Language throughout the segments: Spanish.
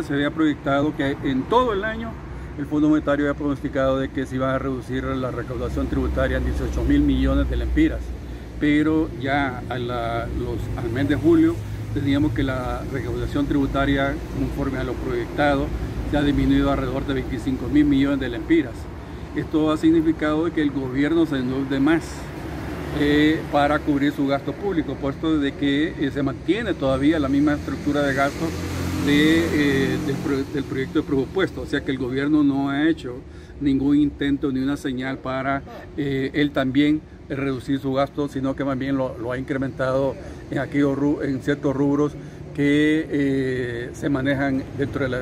Se había proyectado que en todo el año el Fondo Monetario había pronosticado de que se iba a reducir la recaudación tributaria en 18.000 millones de lempiras, pero ya al mes de julio teníamos que la recaudación tributaria, conforme a lo proyectado, se ha disminuido alrededor de 25.000 millones de lempiras. Esto ha significado que el gobierno se endeude más para cubrir su gasto público, puesto de que se mantiene todavía la misma estructura de gasto del proyecto de presupuesto, o sea que el gobierno no ha hecho ningún intento ni una señal para él también reducir su gasto, sino que más bien lo ha incrementado en ciertos rubros que se manejan dentro del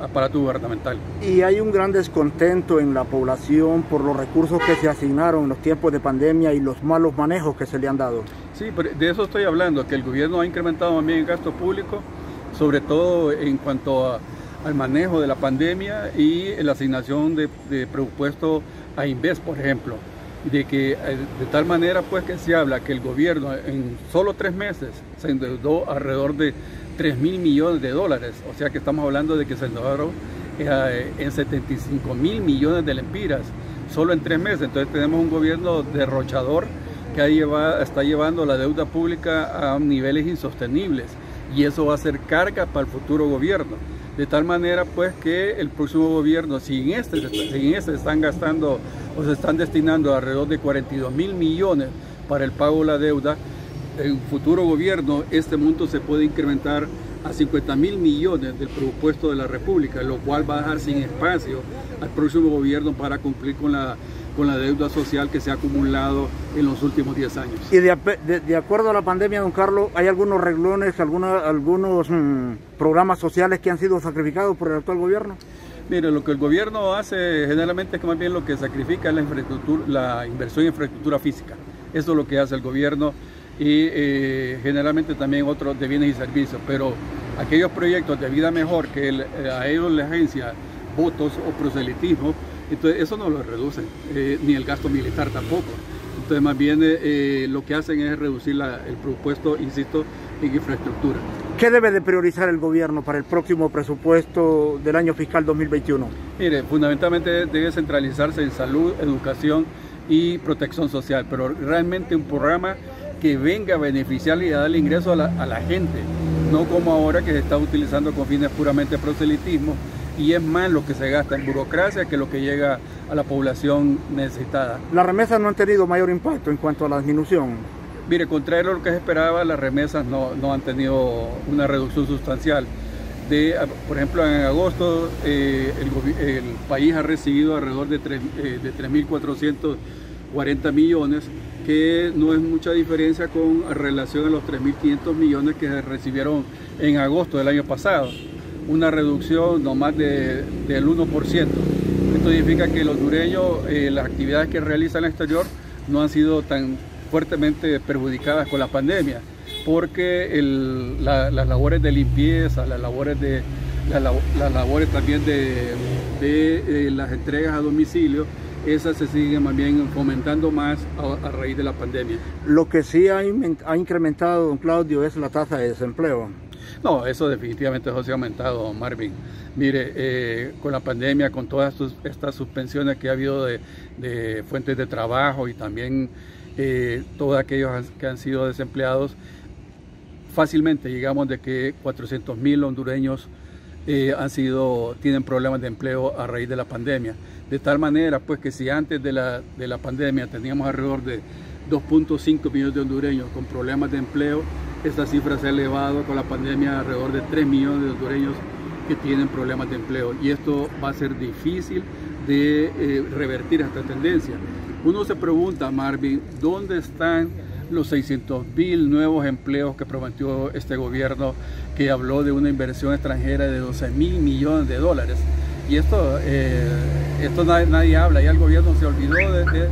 aparato gubernamental. Y hay un gran descontento en la población por los recursos que se asignaron en los tiempos de pandemia y los malos manejos que se le han dado. Sí, pero de eso estoy hablando, que el gobierno ha incrementado también el gasto público, sobre todo en cuanto al manejo de la pandemia y la asignación de presupuesto a Inves, por ejemplo, de tal manera pues que se habla que el gobierno en solo 3 meses se endeudó alrededor de 3.000 millones de dólares, o sea que estamos hablando de que se endeudaron en 75.000 millones de lempiras solo en 3 meses. Entonces tenemos un gobierno derrochador que está llevando la deuda pública a niveles insostenibles, y eso va a ser carga para el futuro gobierno, de tal manera pues que el próximo gobierno, si en este están gastando o se están destinando alrededor de 42.000 millones para el pago de la deuda, en futuro gobierno este monto se puede incrementar a 50.000 millones del presupuesto de la República, lo cual va a dejar sin espacio al próximo gobierno para cumplir con la deuda social que se ha acumulado en los últimos 10 años. Y de acuerdo a la pandemia, don Carlos, ¿hay algunos renglones, algunos programas sociales que han sido sacrificados por el actual gobierno? Mire, lo que el gobierno hace generalmente es que más bien lo que sacrifica es la inversión en infraestructura física. Eso es lo que hace el gobierno, y generalmente también otros de bienes y servicios, pero aquellos proyectos de vida mejor que a ellos les agencia votos o proselitismo, entonces eso no lo reduce, ni el gasto militar tampoco. Entonces más bien lo que hacen es reducir el presupuesto, insisto, en infraestructura. ¿Qué debe de priorizar el gobierno para el próximo presupuesto del año fiscal 2021? Mire, fundamentalmente debe centralizarse en salud, educación y protección social, pero realmente un programa que venga a beneficiar y a darle ingreso a la gente, no como ahora que se está utilizando con fines puramente proselitismo, y es más lo que se gasta en burocracia que lo que llega a la población necesitada. ¿Las remesas no han tenido mayor impacto en cuanto a la disminución? Mire, contrario a lo que se esperaba, las remesas no han tenido una reducción sustancial. Por ejemplo, en agosto el país ha recibido alrededor de 3.440 millones, que no es mucha diferencia con relación a los 3.500 millones que se recibieron en agosto del año pasado. Una reducción no más del 1%. Esto significa que los hondureños, las actividades que realizan en el exterior no han sido tan fuertemente perjudicadas con la pandemia, porque las labores de limpieza, las labores también de las entregas a domicilio, esas se siguen más bien fomentando más a raíz de la pandemia. Lo que sí ha incrementado, don Claudio, es la tasa de desempleo. No, eso definitivamente eso se ha aumentado, Marvin. Mire, con la pandemia, con todas estas suspensiones que ha habido de fuentes de trabajo, y también todos aquellos que han sido desempleados, fácilmente llegamos de que 400.000 hondureños tienen problemas de empleo a raíz de la pandemia. De tal manera pues que si antes de la pandemia teníamos alrededor de 2.5 millones de hondureños con problemas de empleo, esta cifra se ha elevado con la pandemia a alrededor de 3 millones de hondureños que tienen problemas de empleo, y esto va a ser difícil de revertir esta tendencia. Uno se pregunta, Marvin, ¿dónde están los 600.000 nuevos empleos que prometió este gobierno, que habló de una inversión extranjera de 12.000 millones de dólares? Y esto nadie habla, ya el gobierno se olvidó de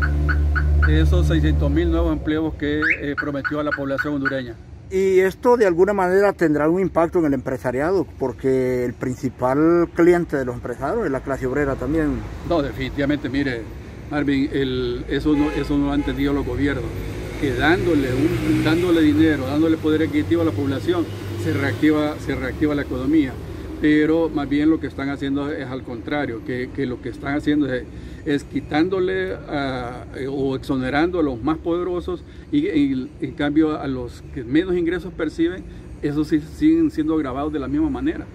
esos 600.000 nuevos empleos que prometió a la población hondureña. Y esto de alguna manera tendrá un impacto en el empresariado, porque el principal cliente de los empresarios es la clase obrera también. No, definitivamente, mire, Marvin, eso no lo han entendido los gobiernos, que dándole dinero, dándole poder adquisitivo a la población, se reactiva la economía. pero más bien lo que están haciendo es al contrario, que lo que están haciendo es quitándole o exonerando a los más poderosos y en cambio a los que menos ingresos perciben, esos sí siguen siendo gravados de la misma manera.